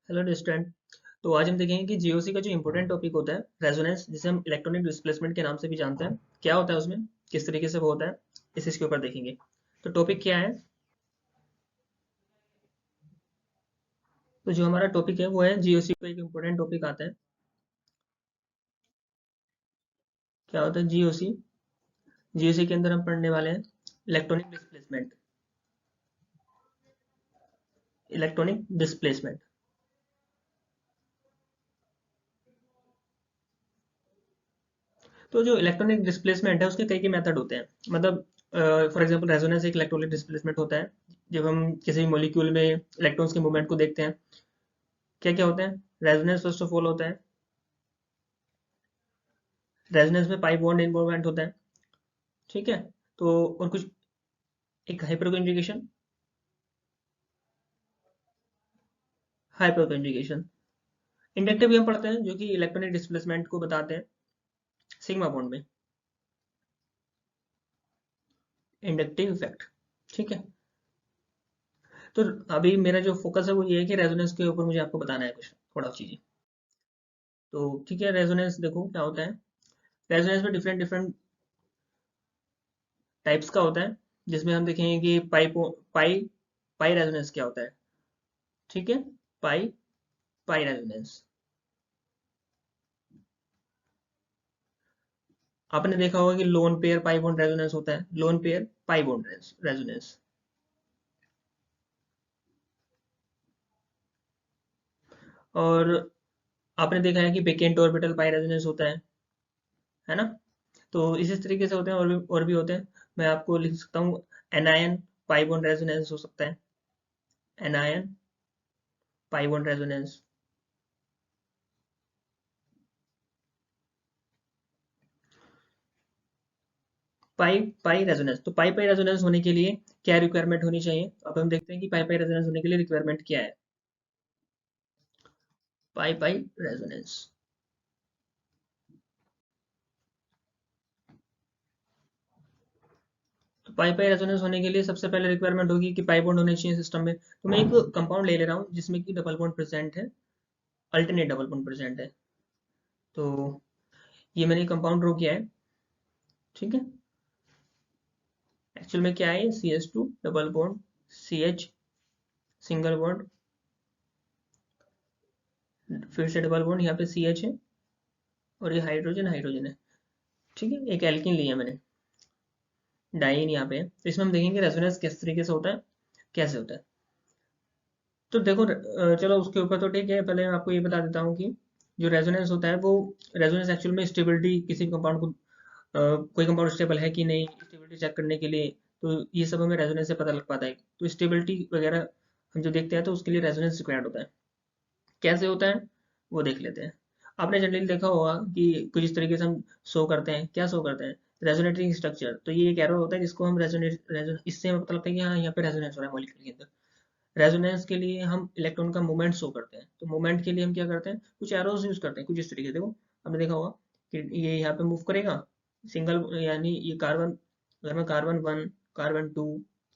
Hello distant. तो आज हम देखेंगे कि जीओसी का जो इम्पोर्टेंट टॉपिक होता है रेजोनेंस, जिसे हम इलेक्ट्रॉनिक डिस्प्लेसमेंट के नाम से भी जानते हैं, क्या होता है उसमें, किस तरीके से वो होता है, इसके ऊपर देखेंगे। तो टॉपिक क्या है? तो जो हमारा टॉपिक है वो है जीओसी का एक इम्पोर्टेंट टॉपिक आता है। क्या होता है जीओसी? जीओसी के अंदर हम पढ़ने वाले हैं इलेक्ट्रॉनिक डिस्प्लेसमेंट। Electronic displacement. तो जो इलेक्ट्रॉनिक डिस्प्लेसमेंट है उसके कई कई मेथड होते हैं। मतलब फॉर एग्जांपल रेजोनेंस एक इलेक्ट्रॉनिक डिस्प्लेसमेंट होता है। जब हम किसी मॉलिक्यूल में इलेक्ट्रॉन्स के मूवमेंट को देखते हैं, क्या क्या होते हैं? रेजोनेंस फर्स्ट ऑफ ऑल होता है। रेजोनेंस में पाई बॉन्ड इन्वॉल्वमेंट होता है। ठीक है। तो और कुछ एक hyper conjugation. Hyper conjugation. Inductive भी हम पढ़ते हैं, जो कि इलेक्ट्रॉनिक डिस्प्लेसमेंट को बताते हैं सिग्मा बॉन्ड में। Inductive effect. ठीक है। तो अभी मेरा जो फोकस है वो ये है कि रेजोनेंस के ऊपर मुझे आपको बताना है कुछ थोड़ा चीजें। तो ठीक है, रेजोनेंस देखो क्या होता है। रेजोनेंस में डिफरेंट डिफरेंट टाइप्स का होता है, जिसमें हम देखेंगे कि पाई पाई रेजोनेंस क्या होता है। ठीक है। पाई पाई रेजोनेंस। आपने देखा होगा कि लोन पेयर पाई बॉन्ड रेजोनेंस होता है। लोन पेयर पाई बॉन्ड रेजोनेंस। और आपने देखा है कि वेकेंट ऑर्बिटल पाई रेजोनेंस होता है ना। तो इसी तरीके से होते हैं, और भी होते हैं। मैं आपको लिख सकता हूँ एनायन पाई बॉन्ड रेजोनेंस हो सकता है। Anion pi bond resonance. Pi pi resonance. तो पाई पाई रेजोनेंस होने के लिए क्या रिक्वायरमेंट होनी चाहिए? अब हम देखते हैं कि पाई पाई रेजोनेंस होने के लिए रिक्वायरमेंट क्या है। पाई पाई रेजोनेंस। तो पाई पाई रेजोनेंस होने के लिए सबसे पहले रिक्वायरमेंट होगी कि पाई बॉन्ड होने चाहिए सिस्टम में। तो मैं एक कंपाउंड ले रहा हूँ जिसमें कि डबल बॉन्ड प्रेजेंट है, अल्टरनेट डबल बॉन्ड प्रेजेंट है। तो ये मैंने कंपाउंड ड्रॉ किया है। ठीक है। एक्चुअल में क्या है, CH2 double bond, CH single bond, फिर से डबल बॉन्ड, यहाँ पे CH है, और ये हाइड्रोजन हाइड्रोजन है। ठीक है। एक एल्किन लिया मैंने, डाइन यहाँ पे है। तो इसमें हम देखेंगे रेजोनेंस किस तरीके से होता है, कैसे होता है। तो देखो चलो उसके ऊपर तो ठीक है, पहले मैं आपको ये बता देता हूँ कि जो रेजोनेंस होता है वो, रेजोनेंस एक्चुअल में स्टेबिलिटी किसी कंपाउंड को, कोई कंपाउंड स्टेबल है कि नहीं, स्टेबिलिटी चेक करने के लिए, तो ये सब हमें रेजोनेंस से पता लग पाता है। तो स्टेबिलिटी वगैरह हम जो देखते हैं तो उसके लिए रेजोनेंस रिक्वायर्ड होता है। कैसे होता है वो देख लेते हैं। आपने जनरली देखा होगा कि कुछ इस तरीके से हम शो करते हैं। क्या शो करते हैं? Resonating structure. तो ये एक एरो होता है जिसको हम इससे हमें पता लगता है कि हाँ यहाँ पे रेजोनेंस हो रहा है मॉलिक्यूल के अंदर। रेजोनेंस के लिए हम इलेक्ट्रॉन का मूवमेंट शो करते हैं। तो मूवमेंट के लिए हम क्या करते हैं, कुछ एरोस यूज करते हैं कुछ इस तरीके से। देखो आपने देखा होगा कि ये यहाँ पे मूव करेगा सिंगल, यानी ये कार्बन, अगर मैं कार्बन 1, कार्बन 2,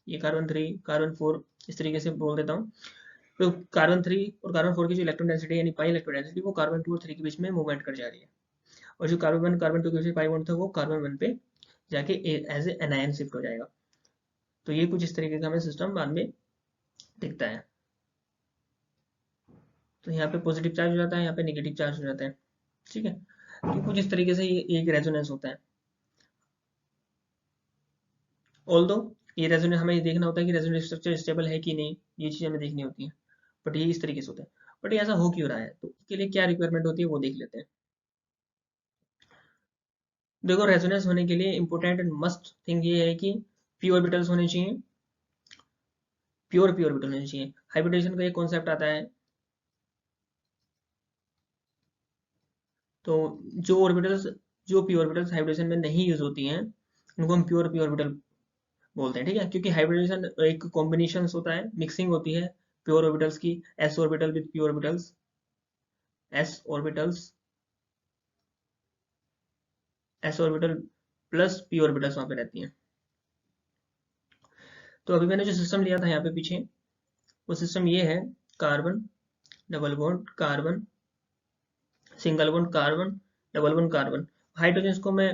ये कार्बन 3, कार्बन 4 इस तरीके से बोल देता हूँ। तो कार्बन 3 और कार्बन 4 की जो इलेक्ट्रॉन डेंसिटी यानी पाई इलेक्ट्रॉन डेंसिटी वो कार्बन 2 और 3 के बीच में मूवमेंट कर जा रही है। और जो कार्बन 1 कार्बन 2 के बीच में पाई बॉन्ड था वो कार्बन 1 पे जाके एज ए एनायन शिफ्ट हो जाएगा। तो ये कुछ इस तरीके का हमें सिस्टम बाद में दिखता है। तो यहाँ पे पॉजिटिव चार्ज हो जाता है, यहाँ पे नेगेटिव चार्ज हो जाता है। ठीक है। तो कुछ इस तरीके से ये एक रेजोनेंस होता है। ऑल दो ये रेजोनेंस हमें देखना होता है कि रेजोनेंस स्ट्रक्चर स्टेबल है कि नहीं, ये चीज़ हमें देखनी होती है। बट ये इस तरीके से होता है। बट ये ऐसा हो क्यों रहा है, तो इसके लिए क्या रिक्वायरमेंट होती है वो देख लेते हैं। देखो रेजोनेंस होने के लिए इंपॉर्टेंट एंड मस्ट थिंग ये है कि पी ऑर्बिटल्स होने चाहिए। प्योर पी ऑर्बिटल होने चाहिए। हाइब्रिडेशन का एक कॉन्सेप्ट आता है। तो जो ऑर्बिटल्स, जो पी ऑर्बिटल्स हाइब्रिडेशन में नहीं यूज होती हैं उनको हम प्योर पी ऑर्बिटल बोलते हैं। ठीक है। क्योंकि हाइब्रिडेशन एक कॉम्बिनेशन होता है, मिक्सिंग होती है प्योर ऑर्बिटल्स की। S orbital with P orbitals, S orbitals, S orbital plus P orbitals वहां पे रहती हैं। तो अभी मैंने जो सिस्टम लिया था यहाँ पे पीछे, वो सिस्टम ये है। Carbon double bond carbon, single bond carbon, double bond carbon. Hydrogen को मैं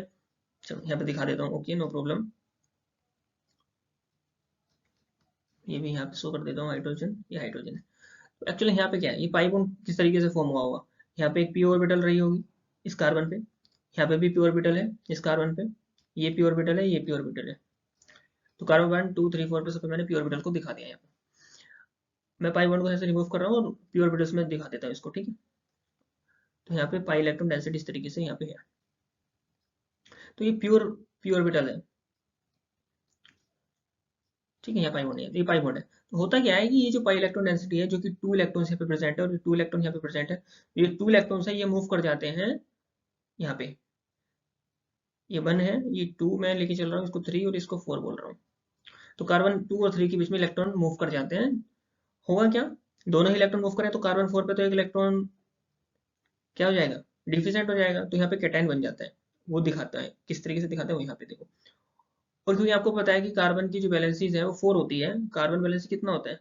चलो यहाँ पे दिखा देता हूँ, ओके नो प्रॉब्लम। ये भी यहाँ पे शो कर देता हूँ, हाइड्रोजन, ये हाइड्रोजन है। तो एक्चुअली यहाँ पे क्या है, ये पाई बॉन्ड किस तरीके से फॉर्म हुआ होगा, यहाँ पे एक पी ऑर्बिटल रही होगी इस कार्बन पे, यहाँ पे भी पी ऑर्बिटल है इस कार्बन पे, ये पी ऑर्बिटल है, ये पी ऑर्बिटल है। तो कार्बन 1 2 3 4 पे सबसे मैंने पी ऑर्बिटल को दिखा दिया। यहाँ पे मैं पाई बॉन्ड को ऐसे रिमूव कर रहा हूँ और पी ऑर्बिटल्स में दिखा देता हूँ इसको, ठीक है। तो यहाँ पे पाई इलेक्ट्रॉन डेंसिटी इस तरीके से यहाँ पे है। तो ये प्योर पी ऑर्बिटल है, ठीक है। यहाँ पाई बॉन्ड है, ये पाई बॉन्ड है। तो होता क्या है कि ये जो पाई इलेक्ट्रॉन डेंसिटी है, जो कि 2 इलेक्ट्रॉन्स यहाँ पे प्रेजेंट है और 2 इलेक्ट्रॉन यहाँ पे प्रेजेंट है, ये 2 इलेक्ट्रॉन्स है, ये मूव कर जाते हैं यहाँ पे। ये 1 है, ये 2 मैं लेके चल रहा हूँ, इसको 3 और इसको 4 बोल रहा हूँ। तो कार्बन 2 और 3 के बीच में इलेक्ट्रॉन मूव कर जाते हैं। होगा क्या, दोनों ही इलेक्ट्रॉन मूव करें तो कार्बन 4 पे तो एक इलेक्ट्रॉन क्या हो जाएगा, डिफिशिएंट हो जाएगा, तो यहाँ पे कैटायन बन जाता है। वो दिखाता है, किस तरीके से दिखाता है वो यहाँ पे देखो। और क्योंकि आपको पता है कि कार्बन की जो वैलेंसीज है वो 4 होती है, कार्बन वैलेंसी कितना होता है,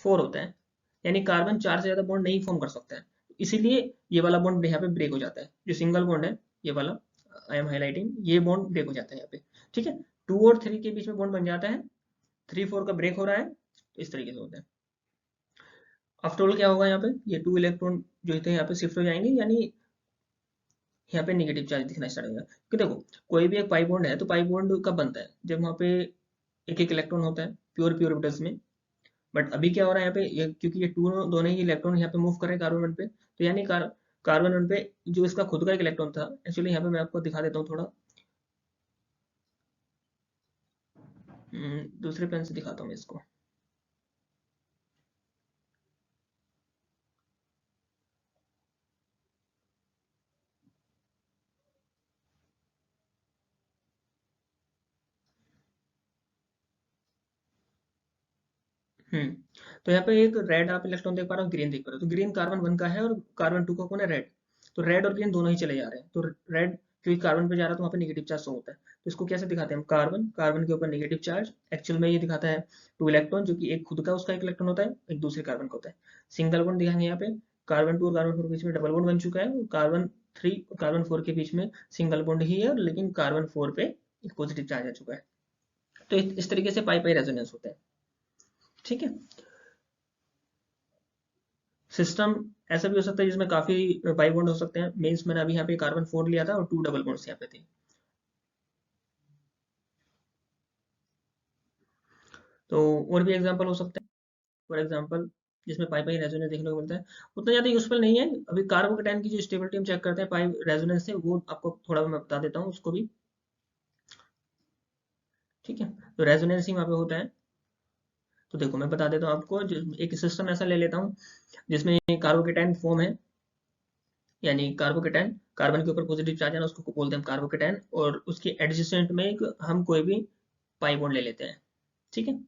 4 होता है, यानी कार्बन 4 से ज्यादा बॉन्ड नहीं फॉर्म कर सकता है। इसीलिए ये वाला बॉन्ड यहाँ पे ब्रेक हो जाता है, जो सिंगल बॉन्ड है ये वाला, आई एम हाईलाइटिंग, ये बॉन्ड ब्रेक हो जाता है यहाँ पे, ठीक है। 2 और 3 के बीच में बॉन्ड बन जाता है, 3 4 का ब्रेक हो रहा है, तो इस तरीके से होता है। आफ्टर ऑल क्या होगा यहाँ पे, ये 2 इलेक्ट्रॉन जो थे यहाँ पे शिफ्ट हो जाएंगे, यानी यहाँ पे नेगेटिव चार्ज दिखना स्टार्ट हो जाएगा। कि देखो कोई भी एक पाई बॉन्ड है, तो पाई बॉन्ड कब बनता है, जब वहाँ पे एक एक इलेक्ट्रॉन होता है प्योर प्योर ऑर्बिटल्स में। बट अभी क्या हो रहा है यहाँ पे, क्योंकि ये टू दोनों ही इलेक्ट्रॉन यहाँ पे मूव कर रहे हैं कार्बन वन पे, तो यानी कार्बन वन पे जो इसका खुद का एक इलेक्ट्रॉन था, एक्चुअली यहाँ पे मैं आपको दिखा देता हूँ थोड़ा, दूसरे पेन से दिखाता हूँ मैं इसको। हम्म तो यहाँ पे एक रेड आप इलेक्ट्रॉन देख पा रहे हो, ग्रीन देख पा रहे हो, तो ग्रीन कार्बन वन का है और कार्बन टू का कौन है, रेड। तो रेड और ग्रीन दोनों ही चले जा रहे हैं, तो रेड क्योंकि कार्बन पे जा रहा है तो वहाँ पे नेगेटिव चार्ज शो होता है। तो इसको कैसे दिखाते हैं हम, कार्बन, कार्बन के ऊपर नेगेटिव चार्ज, एक्चुअल में ये दिखाता है 2 इलेक्ट्रॉन, जो कि एक खुद का उसका एक इलेक्ट्रॉन होता है, एक दूसरे कार्बन का होता है। सिंगल बॉन्ड दिखाएंगे यहाँ पे, कार्बन 2 और कार्बन 4 के बीच में डबल बॉन्ड बन चुका है, और कार्बन 3 और कार्बन 4 के बीच में सिंगल बॉन्ड ही है, लेकिन कार्बन 4 पे एक पॉजिटिव चार्ज आ चुका है। तो इस तरीके से पाई पाई रेजोनेंस होता है, ठीक है। सिस्टम ऐसा भी हो सकता है जिसमें काफी पाई बॉन्ड हो सकते हैं, मीन्स मैंने अभी यहाँ पे कार्बन 4 लिया था और 2 डबल बॉन्ड्स यहाँ पे थे। तो और भी एग्जांपल हो सकते हैं, फॉर एग्जांपल जिसमें पाई पाई रेजोनेंस देखने को मिलता है, उतना ज्यादा यूजफुल नहीं है। अभी कार्बोकेटाइन की जो स्टेबिलिटी हम चेक करते हैं पाई रेजोनेंस से, वो आपको थोड़ा मैं बता देता हूँ उसको भी, ठीक है। तो रेजोनेंस ही वहाँ पे होता है। तो देखो मैं बता देता हूँ आपको, एक सिस्टम ऐसा ले लेता हूँ जिसमें कार्बोकेटाइन फॉर्म है, यानी कार्बोकेटाइन, कार्बन के ऊपर पॉजिटिव चार्ज है ना, उसको बोलते हैं कार्बोकेटाइन, और उसके एडजेसेंट में एक हम कोई भी पाई बॉन्ड ले लेते हैं, ठीक है।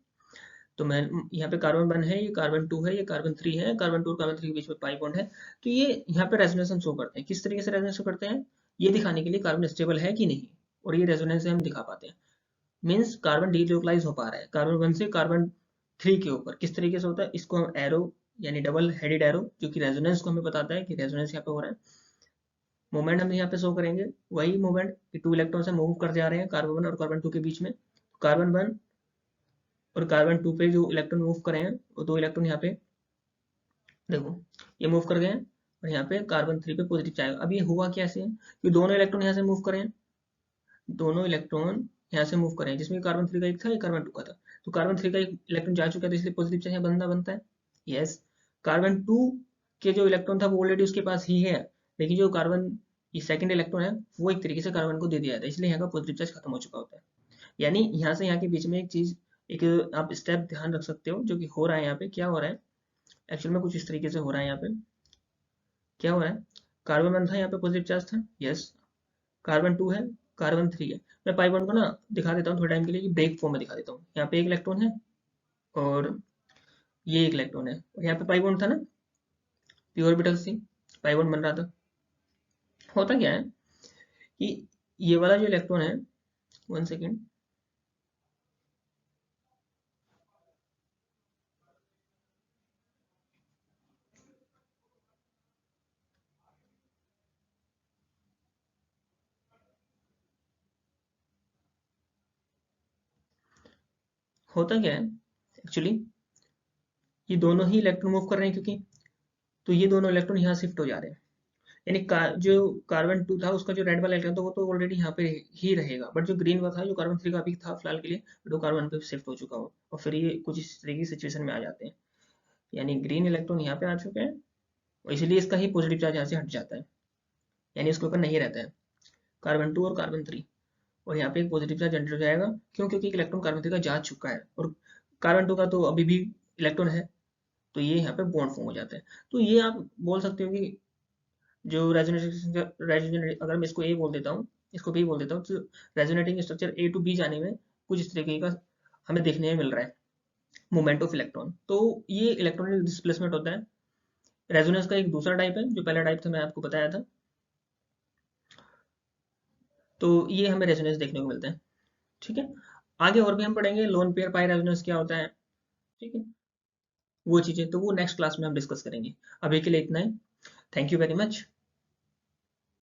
तो मैं यहाँ पे कार्बन 1 है, ये कार्बन 2 है, ये कार्बन 3 है, कार्बन 2 और कार्बन 3 के बीच में पाई बॉन्ड है। तो ये यहाँ पे रेजोनेंस शो करते हैं, किस तरीके से रेजोनेंस शो करते हैं, ये दिखाने के लिए कार्बन स्टेबल है कि नहीं, और ये रेजोनेंस से हम दिखा पाते हैं। मीन्स कार्बन डीलोकलाइज हो पा रहा है कार्बन 1 से कार्बन 3 के ऊपर, किस तरीके से होता है, इसको हम एरो यानी डबल हेडेड एरो, जो कि रेजोनेंस को हमें बताता है कि रेजोनेंस यहाँ पे हो रहा है। मोमेंट हम यहाँ पे शो करेंगे, वही मोमेंट कि 2 इलेक्ट्रॉन से मूव कर जा रहे हैं कार्बन 1 और कार्बन 2 के बीच में। कार्बन 1 और कार्बन 2 पे जो इलेक्ट्रॉन मूव करे हैं, वो 2 इलेक्ट्रॉन यहाँ पे देखो, ये मूव कर गए हैं, और यहाँ पे कार्बन 3 पे पॉजिटिव चार्ज। अब ये हुआ कैसे, कि दोनों इलेक्ट्रॉन यहाँ से मूव करें, दोनों इलेक्ट्रॉन यहाँ से मूव करें, जिसमें कार्बन 3 का एक था, ये कार्बन 2 का था। तो कार्बन 3 का एक इलेक्ट्रॉन जा चुका है, तो इसलिए पॉजिटिव चार्ज यहाँ बनता है। यस, कार्बन 2 के जो इलेक्ट्रॉन था वो ऑलरेडी उसके पास ही है, लेकिन जो कार्बन ये सेकंड इलेक्ट्रॉन है, वो एक तरीके से कार्बन को दे दिया था, इसलिए यहाँ का पॉजिटिव चार्ज खत्म हो चुका होता है। यानी यहाँ से यहाँ के बीच में एक चीज, एक आप स्टेप ध्यान रख सकते हो, जो कि हो रहा है यहाँ पे, क्या हो रहा है एक्चुअल में, कुछ इस तरीके से हो रहा है यहाँ पे। क्या हो रहा है, कार्बन 1 था, यहाँ पे पॉजिटिव चार्ज था, यस। कार्बन 2 है, कार्बन 3 है। मैं पाई बॉन्ड को ना दिखा देता हूँ थोड़े टाइम के लिए, कि ब्रेक फॉर्म में दिखा देता हूँ। यहाँ पे एक इलेक्ट्रॉन है, और ये एक इलेक्ट्रॉन है, और यहाँ पे पाई बॉन्ड था ना, पी ऑर्बिटल से पाई बॉन्ड बन रहा था। होता क्या है कि ये वाला जो इलेक्ट्रॉन है, 1 सेकेंड, होता क्या है एक्चुअली, ये दोनों ही इलेक्ट्रॉन मूव कर रहे हैं क्योंकि, तो ये दोनों इलेक्ट्रॉन यहाँ शिफ्ट हो जा रहे हैं, यानी जो कार्बन 2 था उसका जो रेड वाला इलेक्ट्रॉन था वो तो ऑलरेडी यहाँ पे ही रहेगा, बट जो ग्रीन वाला था, जो कार्बन 3 का अभी था फिलहाल के लिए, वो कार्बन पे शिफ्ट हो चुका हो, और फिर ये कुछ इस तरह की सिचुएशन में आ जाते हैं, यानी ग्रीन इलेक्ट्रॉन यहाँ पे आ चुके हैं, और इसलिए इसका ही पॉजिटिव चार्ज यहाँ से हट जाता है, यानी इसके ऊपर नहीं रहता है कार्बन 2 और कार्बन 3, और यहाँ पे एक पॉजिटिव चार्ज जनरेट हो जाएगा, क्यों, क्योंकि एक इलेक्ट्रॉन कार्बन 3 का जा चुका है, और कार्बन 2 का तो अभी भी इलेक्ट्रॉन है, तो ये यहाँ पे बॉन्ड फॉर्म हो जाता है। तो ये आप बोल सकते हो कि जो रेजोनेटिंग, अगर मैं इसको ए बोल देता हूँ, इसको बी बोल देता हूँ, तो resonating structure A to B जाने में कुछ इस तरीके का हमें देखने में मिल रहा है, मूवमेंट ऑफ इलेक्ट्रॉन। तो ये इलेक्ट्रॉनिक डिस्प्लेसमेंट होता है। रेजोनेंस का एक दूसरा टाइप है, जो पहला टाइप था मैं आपको बताया था, तो ये हमें रेजोनेंस देखने को मिलता है। ठीक है, आगे और भी हम पढ़ेंगे लोन पेयर पाई रेजोनेंस क्या होता है, ठीक है, वो चीज़ें तो वो नेक्स्ट क्लास में हम डिस्कस करेंगे। अभी के लिए इतना ही, थैंक यू वेरी मच।